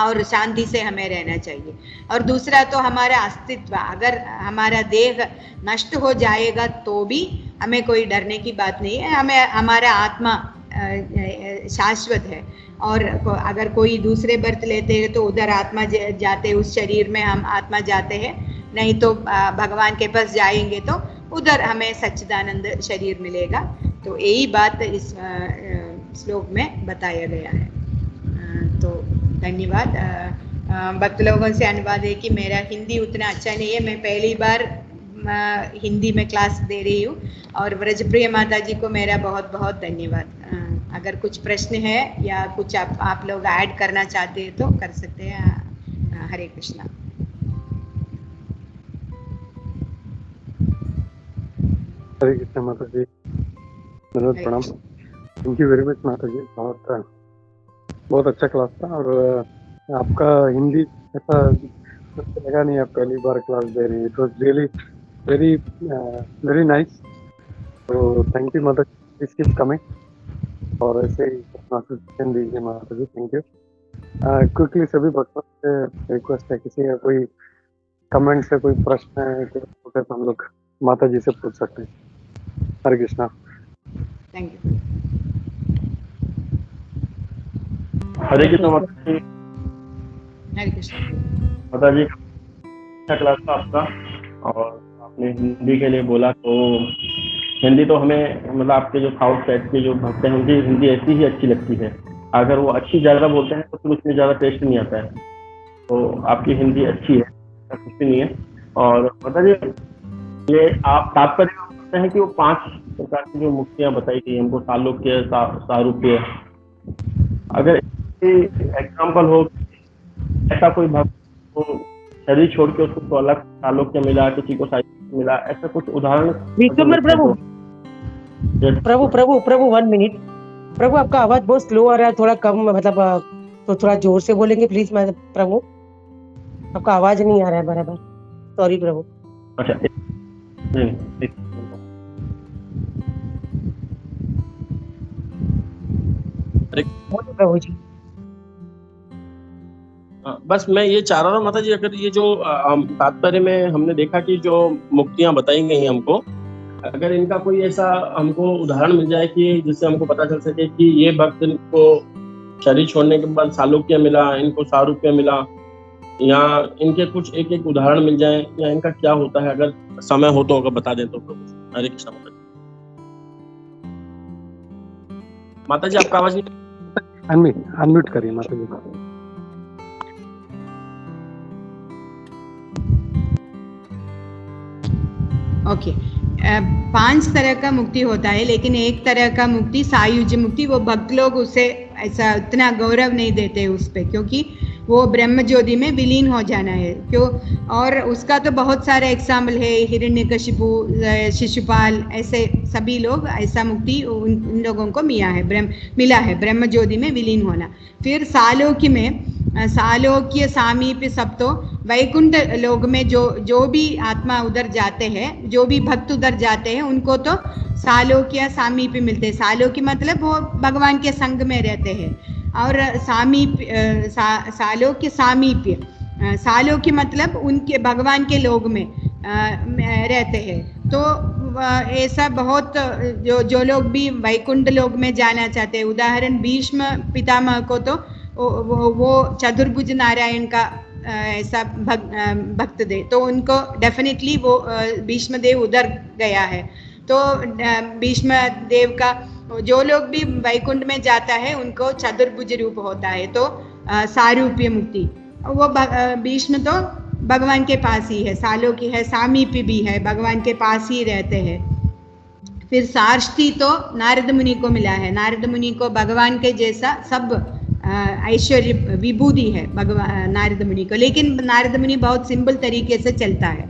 और शांति से हमें रहना चाहिए। और दूसरा तो हमारा अस्तित्व, अगर हमारा देह नष्ट हो जाएगा तो भी हमें कोई डरने की बात नहीं है। हमारा आत्मा शाश्वत है, और अगर कोई दूसरे बर्थ लेते हैं तो उधर आत्मा जाते, उस शरीर में हम आत्मा जाते हैं, नहीं तो भगवान के पास जाएंगे तो उधर हमें सच्चिदानंद शरीर मिलेगा। तो यही बात इस श्लोक में बताया गया है। तो धन्यवाद। भक्त लोगों से अनुवाद है कि मेरा हिंदी उतना अच्छा नहीं है, मैं पहली बार हिंदी में क्लास दे रही हूँ, और व्रजप्रिय माता जी को मेरा बहुत बहुत धन्यवाद। अगर कुछ प्रश्न है या कुछ आप लोग ऐड करना चाहते हैं तो कर सकते हैं। हरे कृष्णा। हरे कृष्ण माता जी, धन्यवाद, हरे प्रणाम। Krishna. Thank you very much माता जी, बहुत अच्छा क्लास था। और आपका हिंदी ऐसा मुझे लगा नहीं आप पहली बार क्लास दे रही है। It was really very very nice. तो थैंक यू माता जी, प्लीज कीप कमिंग और ऐसे ही मार्गदर्शन दीजिए माता जी। Thank you. क्विकली सभी भक्तों से रिक्वेस्ट है, किसी का कोई कमेंट से कोई प्रश्न है तो हम लोग माता जी से पूछ सकते हैं। हरे कृष्णा। Thank you. हरे कृष्ण माता जी। हरे कृष्णा। माता जी, अच्छा क्लास था आपका, और आपने हिंदी के लिए बोला तो हिंदी तो हमें मतलब आपके जो साउथ साइड के जो भक्त हैं उनकी हिंदी ऐसी ही अच्छी लगती है। अगर वो अच्छी ज़्यादा बोलते हैं तो फिर उसमें ज़्यादा टेस्ट नहीं आता है। तो आपकी हिंदी अच्छी है, ऐसा कुछ भी नहीं है। और माता जी, ये आप तात्पर्य में बोलते हैं कि वो 5 प्रकार की जो मुक्तियाँ बताई गई हमको, सालोक्य, सारूप्य, अगर एग्जाम्पल हो ऐसा कोई भक्त को शरीर छोड़ के उसको तो अलग सालोक्य मिला, किसी को साहित्य मिला, ऐसा कुछ उदाहरण विक्रमर प्रभु प्रभु प्रभु प्रभु 1 मिनट। प्रभु आपका आवाज बहुत स्लो आ रहा है, थोड़ा कम मतलब तो थोड़ा जोर से बोलेंगे प्लीज। मैं प्रभु आपका आवाज नहीं आ रहा है बराबर। सॉरी प्रभु। अच्छा, नहीं, प्रभु जी बस मैं ये चाह रहा था माता जी, अगर ये जो तात्पर्य में हमने देखा कि जो मुक्तियां बताई गई हमको, अगर इनका कोई ऐसा हमको उदाहरण मिल जाए कि जिससे हमको पता चल सके कि ये भक्त को शरीर छोड़ने के बाद सालोक्य मिला, इनको सारूप्य मिला, या इनके कुछ एक एक उदाहरण मिल जाए, या इनका क्या होता है, अगर समय हो तो अगर बता दें तो प्रभु। हरे कृष्ण माता जी। माता जी आपका आवाज नहीं। अनम्यूट करिए माता जी। ओके। 5 तरह का मुक्ति होता है, लेकिन एक तरह का मुक्ति सायुज्य मुक्ति, वो भक्त लोग उसे ऐसा उतना गौरव नहीं देते उस पे, क्योंकि वो ब्रह्म ज्योति में विलीन हो जाना है। क्यों? और उसका तो बहुत सारे एग्जाम्पल है, हिरण्यकशिपु, शिशुपाल, ऐसे सभी लोग ऐसा मुक्ति उन लोगों को मिला है ब्रह्म ज्योति में विलीन होना। फिर सालोक्य में सालोक्य सामीप्य सब तो वैकुंठ लोक में जो भी आत्मा उधर जाते हैं, जो भी भक्त उधर जाते हैं, उनको तो सालोक्य सामीप्य मिलते हैं। सालोक्य मतलब वो भगवान के संग में रहते हैं, और सामीप्य सालोक्य सामीप्य, सालोक्य मतलब उनके भगवान के लोक में रहते हैं। तो ऐसा बहुत जो लोग भी वैकुंठ लोक में जाना चाहते हैं, उदाहरण भीष्म पितामह को तो वो चतुर्भुज नारायण का ऐसा भक्त दे, तो उनको डेफिनेटली वो भीष्म देव उधर गया है। तो भीष्म देव का जो लोग भी वैकुंठ में जाता है उनको चतुर्भुज रूप होता है। तो सारूप्य मुक्ति, वो भीष्म तो भगवान के पास ही है, सालों की है, सामीप्य भी है, भगवान के पास ही रहते हैं। फिर सार्ष्टी तो नारद मुनि को मिला है। नारद मुनि को भगवान के जैसा सब ऐश्वर्य विभूति है भगवान नारद मुनि को, लेकिन नारद मुनि बहुत सिंपल तरीके से चलता है।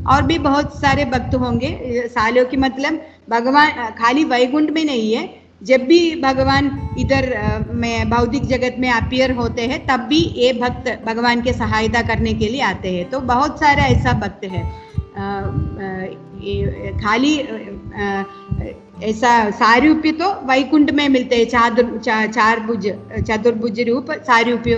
और भी बहुत सारे भक्त होंगे। सालों की मतलब भगवान खाली वैकुंठ में नहीं है, जब भी भगवान इधर में भौतिक जगत में अपीयर होते हैं तब भी ये भक्त भगवान के सहायता करने के लिए आते हैं। तो बहुत सारा ऐसा भक्त है। खाली ऐसा सारूप्य तो वैकुंठ में मिलते हैं, चतुर्भुज रूप सारूप्य।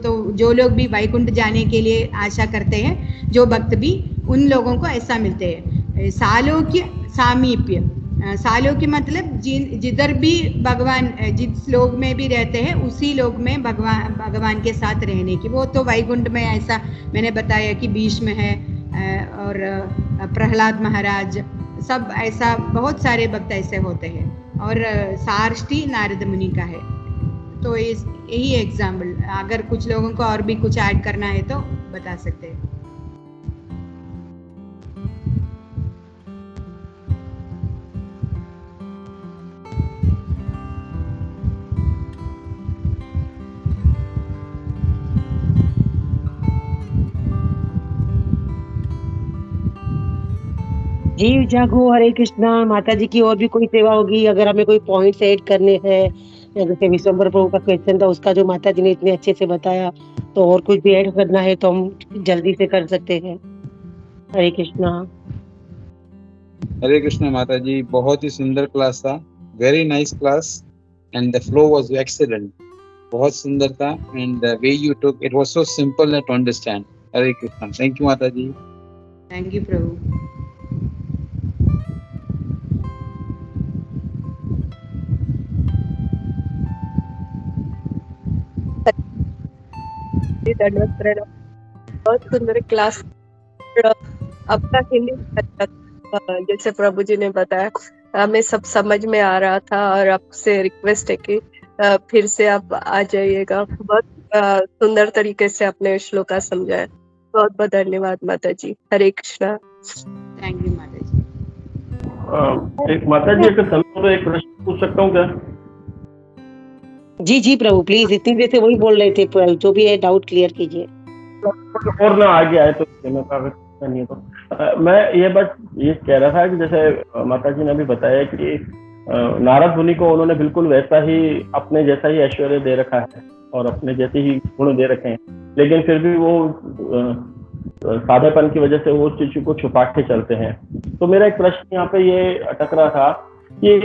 तो जो लोग भी वैकुंठ जाने के लिए आशा करते हैं, जो भक्त भी, उन लोगों को ऐसा मिलते हैं। सालोक्य सामीप्य, सालोक्य मतलब जिधर भी भगवान जिस लोक में भी रहते हैं उसी लोक में भगवान के साथ रहने की, वो तो वैकुंठ में ऐसा मैंने बताया कि भीष्म है और प्रहलाद महाराज, सब ऐसा बहुत सारे भक्त ऐसे होते हैं। और सार्ष्टी नारद मुनि का है। तो यही एग्जाम्पल, अगर कुछ लोगों को और भी कुछ ऐड करना है तो बता सकते हैं। जीव जागो हरे कृष्णा। माता जी की और भी कोई सेवा होगी, अगर हमें कोई पॉइंट्स ऐड करने हैं, या जैसे विश्वम्बर प्रभु का क्वेश्चन था उसका जो माता जी ने इतने अच्छे से बताया, तो और कुछ भी ऐड करना है तो हम जल्दी से कर सकते हैं। हरे कृष्णा। हरे कृष्ण माता जी, बहुत ही सुंदर क्लास था, very nice class and the flow was excellent, बहुत सुंदर था and the way you took it was so simple to understand. Hare Krishna, thank you माता जी। थैंक यू प्रभु। धन्यवाद प्रणाम। बहुत सुंदर क्लास। आपका हिंदी जैसे प्रभु जी ने बताया हमें सब समझ में आ रहा था, और आपसे रिक्वेस्ट है कि फिर से आप आ जाइएगा। बहुत सुंदर तरीके से आपने श्लोका समझाया। बहुत बहुत धन्यवाद माता जी। हरे कृष्णा। थैंक यू माता जी। एक माता जी, अगर समय हो तो एक प्रश्न पूछ सकता हूँ क्या? जी जी प्रभु, प्लीज, इतनी देर से वही बोल रहे थे, जो भी है डाउट क्लियर कीजिए। और ना आगे आए तो मैं नहीं है तो मैं ये बस ये कह रहा था कि जैसे माता जी ने अभी बताया कि नारद मुनि को उन्होंने बिल्कुल वैसा ही अपने जैसा ही ऐश्वर्य दे रखा है और अपने जैसे ही गुण दे रखे हैं, लेकिन फिर भी वो साधेपन की वजह से वो चीज को छुपा के चलते हैं। तो मेरा एक प्रश्न यहाँ पे ये अटक रहा था कि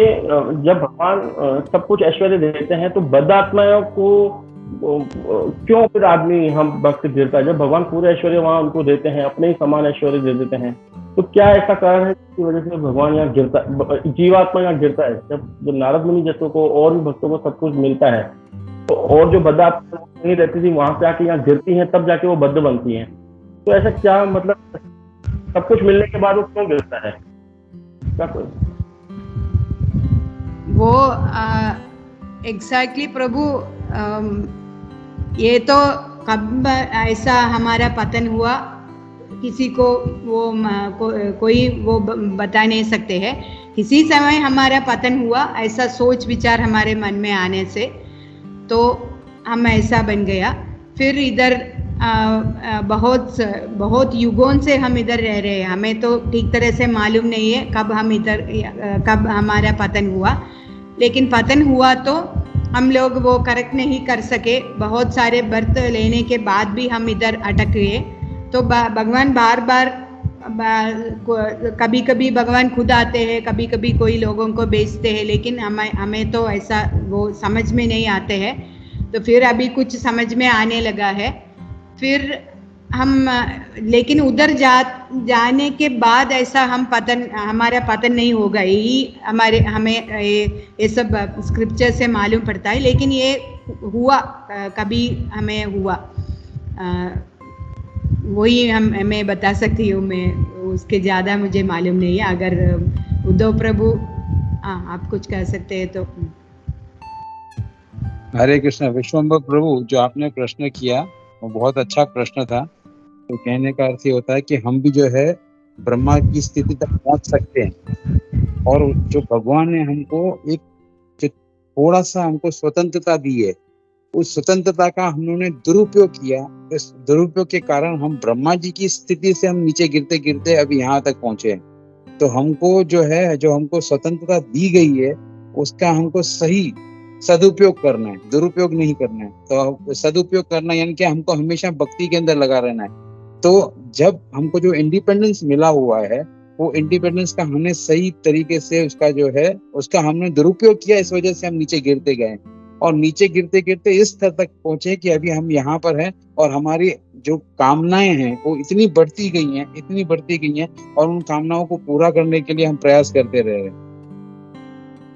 जब भगवान सब कुछ ऐश्वर्य देते हैं तो बद्धात्माओं को क्यों फिर आदमी हम भक्त गिरता है? जब भगवान पूरे ऐश्वर्य वहां उनको देते हैं, अपने ही समान ऐश्वर्य दे देते हैं, तो क्या ऐसा कारण है जिसकी वजह से भगवान यहाँ गिरता, जीवात्मा यहाँ गिरता है? जब नारद मुनि जैसों को और भी भक्तों को सब कुछ मिलता है, तो और जो बद्ध आत्मा नहीं रहती थी वहां पे आके यहाँ गिरती हैं, तब जाके वो बद्ध बनती हैं। तो ऐसा क्या मतलब, सब कुछ मिलने के बाद वो क्यों गिरता है? क्या वो एग्जैक्टली प्रभु, ये तो कब ऐसा हमारा पतन हुआ किसी को वो कोई वो बता नहीं सकते हैं। किसी समय हमारा पतन हुआ, ऐसा सोच विचार हमारे मन में आने से तो हम ऐसा बन गया। फिर इधर बहुत युगों से हम इधर रह रहे हैं, हमें तो ठीक तरह से मालूम नहीं है कब हमारा पतन हुआ। लेकिन पतन हुआ तो हम लोग वो करेक्ट नहीं कर सके, बहुत सारे बर्थ लेने के बाद भी हम इधर अटक गए। तो भगवान बार बार कभी कभी भगवान खुद आते हैं, कभी कभी कोई लोगों को भेजते हैं, लेकिन हमें तो ऐसा वो समझ में नहीं आते हैं। तो फिर अभी कुछ समझ में आने लगा है। फिर हम लेकिन उधर जाने के बाद ऐसा हमारा पतन नहीं होगा, यही हमें ये सब स्क्रिप्चर से मालूम पड़ता है। लेकिन ये हुआ, कभी हमें हुआ, वही मैं बता सकती हूँ। मैं उसके ज़्यादा मुझे मालूम नहीं है। अगर उद्धव प्रभु आप कुछ कह सकते हैं तो। हरे कृष्ण। विश्वम्बर प्रभु, जो आपने प्रश्न किया वो बहुत अच्छा प्रश्न था। तो कहने का अर्थ ये होता है कि हम भी जो है ब्रह्मा की स्थिति तक पहुंच सकते हैं, और जो भगवान ने हमको एक जो थोड़ा सा हमको स्वतंत्रता दी है, उस स्वतंत्रता का हमने दुरुपयोग किया। इस दुरुपयोग के कारण हम ब्रह्मा जी की स्थिति से हम नीचे गिरते गिरते अभी यहाँ तक पहुंचे हैं। तो हमको जो है, जो हमको स्वतंत्रता दी गई है, उसका हमको सही सदुपयोग करना है, दुरुपयोग नहीं करना है। तो सदुपयोग करना यानी कि हमको हमेशा भक्ति के अंदर लगा रहना है। तो जब हमको जो इंडिपेंडेंस मिला हुआ है, वो इंडिपेंडेंस का हमने सही तरीके से उसका जो है उसका हमने दुरुपयोग किया, इस वजह से हम नीचे गिरते गए और नीचे गिरते गिरते इस स्तर तक पहुंचे कि अभी हम यहाँ पर हैं और हमारी जो कामनाएं हैं वो इतनी बढ़ती गई हैं और उन कामनाओं को पूरा करने के लिए हम प्रयास करते रह रहे हैं।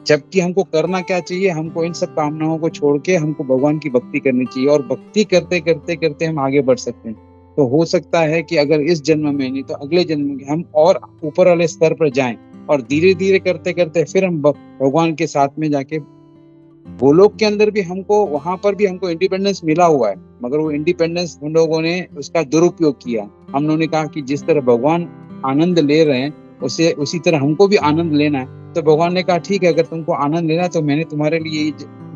जबकि हमको करना क्या चाहिए, हमको इन सब कामनाओं को छोड़ के हमको भगवान की भक्ति करनी चाहिए, और भक्ति करते करते करते हम आगे बढ़ सकते हैं। तो हो सकता है कि अगर इस जन्म में नहीं तो अगले जन्म में हम और ऊपर वाले स्तर पर जाएं, और धीरे धीरे करते करते फिर हम भगवान के साथ में जाके गोलोक के अंदर भी हमको, वहां पर भी हमको इंडिपेंडेंस मिला हुआ है, मगर वो इंडिपेंडेंस हम लोगों ने उसका दुरुपयोग किया। हम लोगों ने कहा कि जिस तरह भगवान आनंद ले रहे हैं उसी तरह हमको भी आनंद लेना है। तो भगवान ने कहा ठीक है, अगर तुमको आनंद लेना है तो मैंने तुम्हारे लिए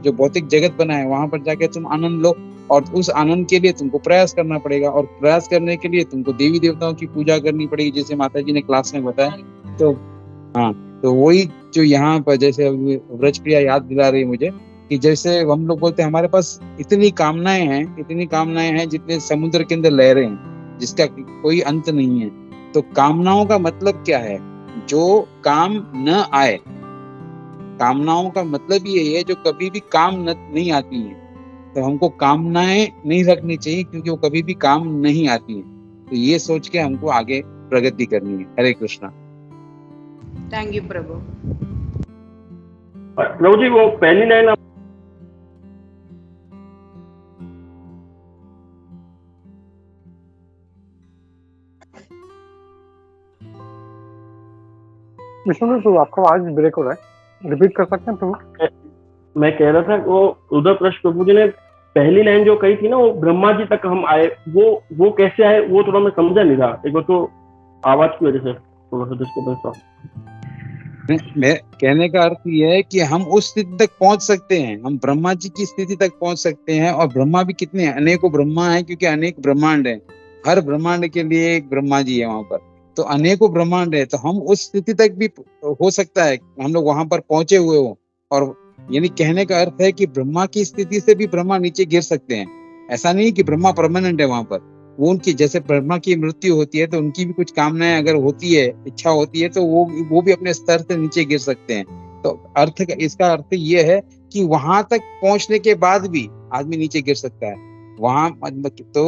जो भौतिक जगत बनाया है वहां पर जाके तुम आनंद लो, और उस आनंद के लिए तुमको प्रयास करना पड़ेगा, और प्रयास करने के लिए तुमको देवी देवताओं की पूजा करनी पड़ेगी, जैसे माता जी ने क्लास में बताया। तो हाँ, तो वही जो यहाँ पर जैसे अभी व्रज प्रिया याद दिला रही है मुझे कि जैसे हम लोग बोलते हैं हमारे पास इतनी कामनाएं हैं जितने समुद्र के अंदर लहरें हैं, जिसका कोई अंत नहीं है। तो कामनाओं का मतलब क्या है? जो काम न आए। कामनाओं का मतलब ये है जो कभी भी काम नहीं आती है। तो हमको कामनाएं नहीं रखनी चाहिए क्योंकि वो कभी भी काम नहीं आती है। तो ये सोच के हमको आगे प्रगति करनी है। हरे कृष्णा। Thank you, Prabhu. प्रभु जी वो पहली लाइन विष्णु तो आपका आवाज ब्रेक हो रहा है, रिपीट कर सकते हैं प्रभु? मैं कह रहा था वो उधर प्रश्न प्रभु जी ने पहली लाइन जो कही थी ना, वो ब्रह्मा जी तक हम आए, वो कैसे आए वो थोड़ा मैं समझा नहीं था। एक बार तो आवाज की वजह से थोड़ा सा डिस्टर्बेंस था। मैं कहने का अर्थ ये है कि हम उस स्थिति तक पहुंच सकते हैं, हम ब्रह्मा जी की स्थिति तक पहुंच सकते हैं। और ब्रह्मा भी कितने अनेकों ब्रह्मा हैं, क्योंकि अनेक ब्रह्मांड हैं। हर ब्रह्मांड के लिए एक ब्रह्मा जी है वहां पर, तो अनेकों ब्रह्मांड है। तो हम उस स्थिति तक भी हो सकता है हम लोग वहां पर पहुंचे हुए हो। और यानी कहने का अर्थ है कि ब्रह्मा की स्थिति से भी ब्रह्मा नीचे गिर सकते हैं। ऐसा नहीं कि ब्रह्मा परमानेंट है वहां पर। वो उनकी जैसे ब्रह्मा की मृत्यु होती है तो उनकी भी कुछ कामनाएं अगर होती है, इच्छा होती है, तो वो भी अपने स्तर से नीचे गिर सकते हैं। तो इसका अर्थ ये है कि वहां तक पहुंचने के बाद भी आदमी नीचे गिर सकता है वहां। तो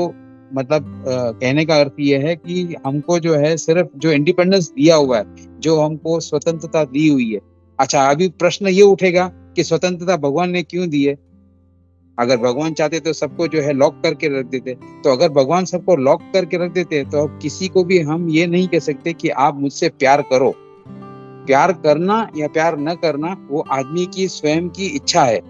मतलब कहने का अर्थ ये है कि हमको जो है सिर्फ जो इंडिपेंडेंस दिया हुआ है, जो हमको स्वतंत्रता दी हुई है। अच्छा, अभी प्रश्न ये उठेगा कि स्वतंत्रता भगवान ने क्यों दी है? अगर भगवान चाहते तो सबको जो है लॉक करके रख देते। तो अगर भगवान सबको लॉक करके रख देते तो अब किसी को भी हम ये नहीं कह सकते कि आप मुझसे प्यार करो। प्यार करना या प्यार न करना वो आदमी की स्वयं की इच्छा है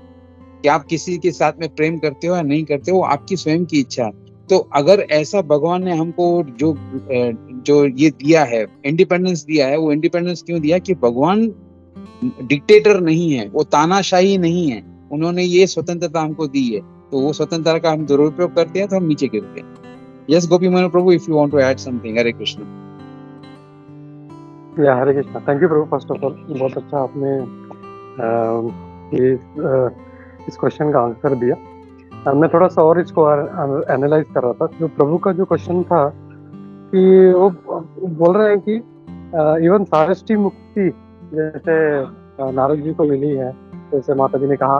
कि आप किसी के साथ में प्रेम करते हो या नहीं करते हो, आपकी स्वयं की इच्छा है। तो अगर ऐसा भगवान ने हमको जो ये दिया है, इंडिपेंडेंस दिया है, वो इंडिपेंडेंस क्यों दिया? कि भगवान डिक्टेटर नहीं है, वो तानाशाही नहीं है। उन्होंने ये स्वतंत्रता हमको दी है, तो वो स्वतंत्रता का हम दुरुपयोग करते हैं तो हम नीचे गिरते हैं। यस गोपी मनु प्रभु, if you want to add something. Hare Krishna. या हरे कृष्णा। थैंक यू प्रभु। फर्स्ट ऑफ ऑल बहुत अच्छा आपने इस क्वेश्चन का आंसर दिया। मैं थोड़ा सा और इसको एनालाइज कर रहा था। जो प्रभु का जो क्वेश्चन था कि वो बोल रहे हैं कि इवन सारष्टी मुक्ति जैसे नारद जी को मिली है, जैसे माता जी ने कहा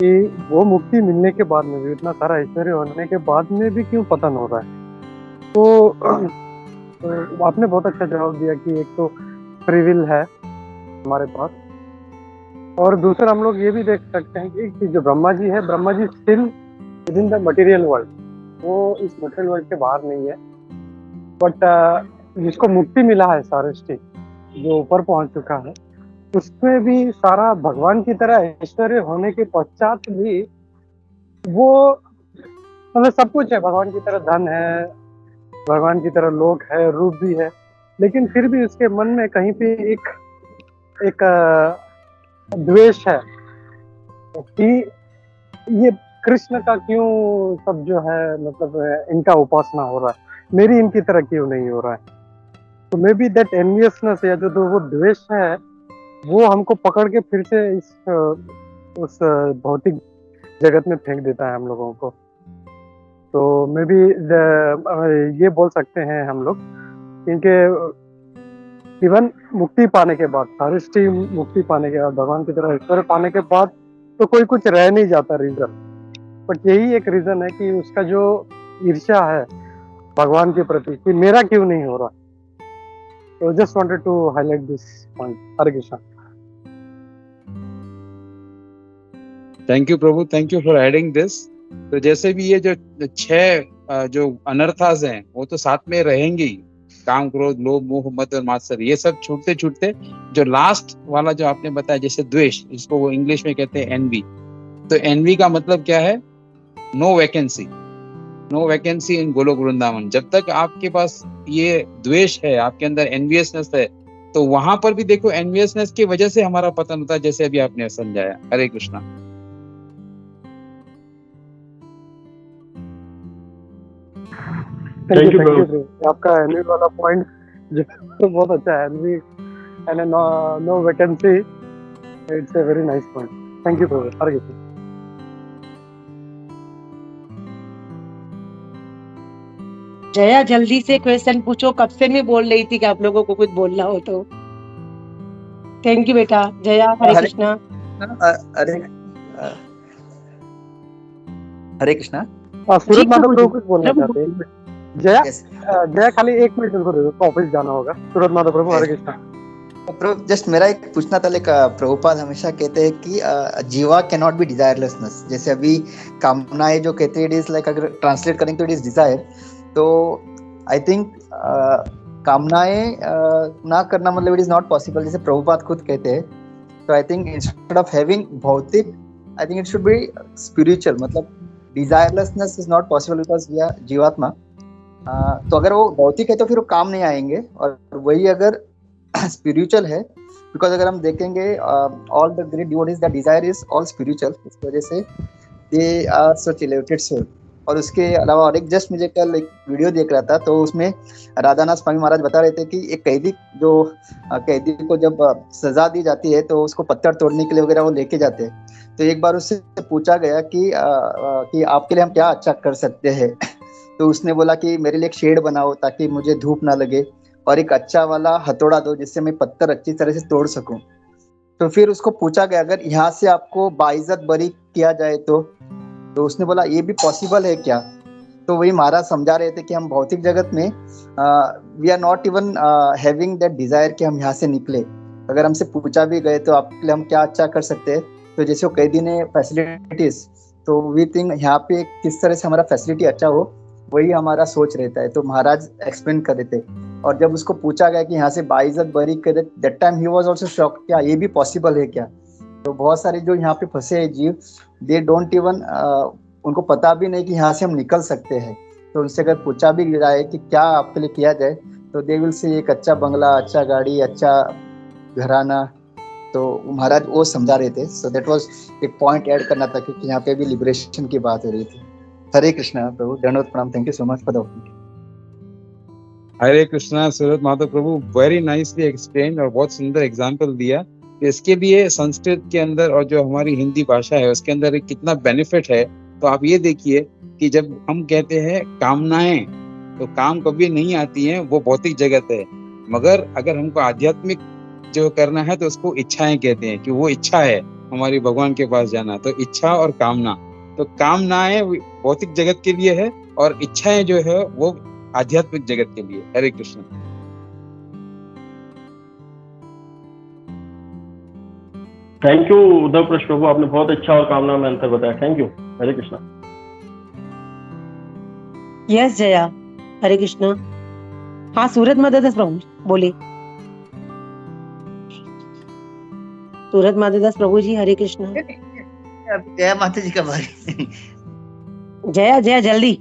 कि वो मुक्ति मिलने के बाद में भी, इतना सारा ऐश्वर्य होने के बाद में भी क्यों पतन हो रहा है। तो आपने बहुत अच्छा जवाब दिया कि एक तो फ्री विल है हमारे पास, और दूसरा हम लोग ये भी देख सकते हैं कि जो ब्रह्मा जी है, Brahma ji still within the material world, वो इस मटेरियल वर्ल्ड के बाहर नहीं है। बट जिसको मुक्ति मिला है सारष्टी, जो ऊपर पहुंच चुका है, उसमें भी सारा भगवान की तरह ऐश्वर्य होने के पश्चात भी वो मतलब सब कुछ है, भगवान की तरह धन है, भगवान की तरह लोक है, रूप भी है, लेकिन फिर भी उसके मन में कहीं पे एक द्वेष है कि ये कृष्ण का क्यों सब जो है मतलब इनका उपासना हो रहा है, मेरी इनकी तरह क्यों नहीं हो रहा है। तो मे बी दैट एनवियसनेस या जो वो द्वेष है वो हमको पकड़ के फिर से उस भौतिक जगत में फेंक देता है हम लोगों को। तो मे बी ये बोल सकते हैं हम लोग, क्योंकि इवन मुक्ति पाने के बाद, सारष्टी मुक्ति पाने के बाद, भगवान की तरह ईश्वर पाने के बाद तो कोई कुछ रह नहीं जाता रीजन। बट यही एक रीजन है कि उसका जो ईर्ष्या है भगवान के प्रति कि मेरा क्यों नहीं हो रहा। तो just wanted to highlight this point. Hare Krishna. Thank you प्रभु, thank you for adding this. तो जैसे भी ये जो 6 जो अनर्थास हैं वो तो साथ में रहेंगे ही, काम, क्रोध, लोभ, मोह, मद और मात्सर्य, ये सब छूटते छूटते जो लास्ट वाला जो आपने बताया जैसे द्वेष, इसको वो इंग्लिश में कहते हैं एनवी। तो एनवी का मतलब क्या है? No vacancy, no vacancy in Goloka Vrindavan. जब तक आपके पास ये द्वेष है, आपके अंदर एनवियसनेस है, तो वहां पर भी देखो एनवियसनेस की वजह से हमारा पतन होता है, जैसे अभी आपने समझाया। हरे कृष्णा। Thank you. आपका एनवी वाला पॉइंट जो बहुत अच्छा है। Envy and no vacancy. It's a very nice point. Thank you, Prabhu. Hare Krishna. Jaya जल्दी से क्वेश्चन पूछो, कब से मैं बोल रही थी कि आप लोगों को कुछ बोलना हो तो। थैंक यू बेटा। जया, हरे हरे- कृष्णा। हरे हरे कृष्णा। सूरज माधव प्रभु प्रभु जी, कुछ बोलना प्रभु चाहते हैं। जया यस जया खाली 1 मिनट उनको दे दो, ऑफिस जाना होगा। सूरज माधव प्रभु हरे कृष्णा। प्रभु, जस्ट मेरा एक पूछना था। लाइक प्रभुपाद हमेशा कहते हैं कि जीवा कैन नॉट बी डिजायरलेसनेस। जैसे अभी कामनाएं जो कहते हैं इट इज लाइक, अगर ट्रांसलेट करेंगे तो इट इज डिजायर। तो आई थिंक कामनाएं ना करना मतलब इट इज नॉट पॉसिबल, जैसे प्रभुपाद खुद कहते हैं। तो I think instead of having भौतिक, I think it should be spiritual. मतलब desirelessness is not possible because we are जीवात्मा। तो अगर वो भौतिक है तो फिर वो काम नहीं आएंगे, और वही अगर स्पिरिचुअल है, बिकॉज अगर हम देखेंगे all the great devotees the desire is all spiritual, इस वजह से they are such elevated soul. और उसके अलावा और एक जस्ट मुझे कल एक वीडियो देख रहा था, तो उसमें राधानाथ स्वामी महाराज बता रहे थे कि एक कैदी जो कैदी को जब सजा दी जाती है तो उसको पत्थर तोड़ने के लिए वगैरह वो लेके जाते हैं। तो एक बार उससे पूछा गया कि आपके लिए हम क्या अच्छा कर सकते हैं। तो उसने बोला कि मेरे लिए एक शेड बनाओ ताकि मुझे धूप ना लगे, और एक अच्छा वाला हथौड़ा दो जिससे मैं पत्थर अच्छी तरह से तोड़ सकूं। तो फिर उसको पूछा गया अगर यहाँ से आपको बाइज्जत बरी किया जाए तो उसने बोला ये भी पॉसिबल है क्या। तो वही महाराज समझा रहे थे कि हम भौतिक जगत में we are not even having that desire कि हम यहाँ से निकले। अगर हमसे पूछा भी गए तो आपके लिए हम क्या अच्छा कर सकते हैं, तो जैसे वो कैदी ने फैसिलिटीज, तो वी थिंक यहाँ पे किस तरह से हमारा फैसिलिटी अच्छा हो, वही हमारा सोच रहता है। तो महाराज एक्सप्लेन कर देते। और जब उसको पूछा गया कि यहाँ से बाइज्जत बरी करे, that time he was also shocked, क्या ये भी पॉसिबल है क्या। तो बहुत सारे जो यहाँ पे फंसे हैं जीव, दे डोंट इवन, उनको पता भी नहीं कि यहाँ से हम निकल सकते हैं। तो उनसे अगर पूछा भी जाए कि क्या आपके लिए किया जाए, तो दे विल से एक अच्छा बंगला, अच्छा गाड़ी, अच्छा घराना। तो महाराज वो समझा रहे थे। सो दैट वाज एक पॉइंट ऐड करना था क्योंकि यहाँ पे भी लिबरेशन की बात हो रही थी। हरे कृष्णा प्रभु, दंडवत प्रणाम। Thank you so much for the opportunity. Hare Krishna. Suraj Madhav Prabhu very nicely explain, और बहुत सुंदर एग्जाम्पल दिया। इसके लिए संस्कृत के अंदर और जो हमारी हिंदी भाषा है उसके अंदर एक कितना बेनिफिट है। तो आप ये देखिए कि जब हम कहते हैं कामनाएं, तो काम कभी नहीं आती हैं, वो भौतिक जगत है। मगर अगर हमको आध्यात्मिक जो करना है तो उसको इच्छाएं कहते हैं, कि वो इच्छा है हमारी भगवान के पास जाना। तो इच्छा और कामना, तो कामनाएं भौतिक जगत के लिए है और इच्छाएं जो है वो आध्यात्मिक जगत के लिए। हरे कृष्ण। थैंक यू उद्धव प्रश्न प्रभु, आपने बहुत अच्छा और कामना में अंतर बताया। Thank you. Hare Krishna. Yes Jaya, Hare Krishna. हाँ सूरज माधवदास प्रभु बोले। सूरज माधवदास प्रभु जी हरे कृष्णा। जया माता जी का बारी। जया जया जल्दी।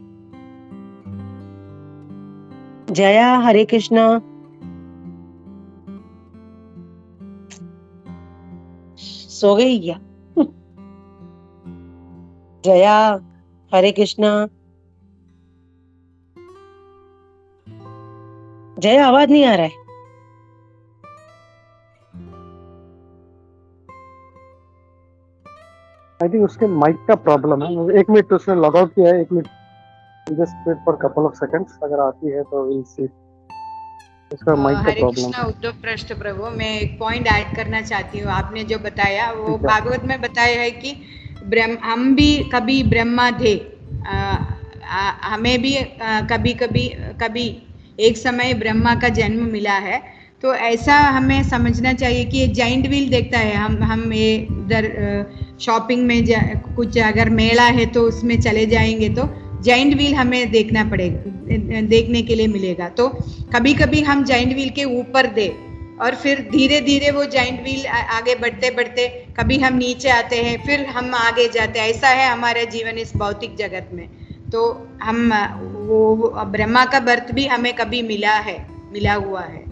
जया हरे कृष्णा। सो गई क्या? जया हरे कृष्णा। जया आवाज नहीं आ रहा है। आई थिंक उसके माइक का प्रॉब्लम है। 1 मिनट उसने लॉग आउट किया है। 1 minute, just wait for couple of seconds. अगर आती है तो विल सी। उसका माइक का हरे प्रॉब्लम कृष्णा है। उद्धव पृष्ठ प्रभु, मैं एक पॉइंट ऐड करना चाहती हूँ। आपने जो बताया वो ठीक है। भागवत में बताया है कि हम भी कभी ब्रह्मा थे, हमें भी कभी एक समय ब्रह्मा का जन्म मिला है। तो ऐसा हमें समझना चाहिए कि ये जाइंट व्हील देखता है। हम ये इधर शॉपिंग में कुछ अगर मेला है तो उसमें चले जाएंगे तो जाइंट व्हील हमें देखना पड़ेगा, देखने के लिए मिलेगा। तो कभी कभी हम जाइंट व्हील के ऊपर दे और फिर धीरे धीरे वो जाइंट व्हील आगे बढ़ते बढ़ते कभी हम नीचे आते हैं, फिर हम आगे जाते हैं। ऐसा है हमारा जीवन इस भौतिक जगत में। तो हम वो ब्रह्मा का बर्थ भी हमें कभी मिला हुआ है।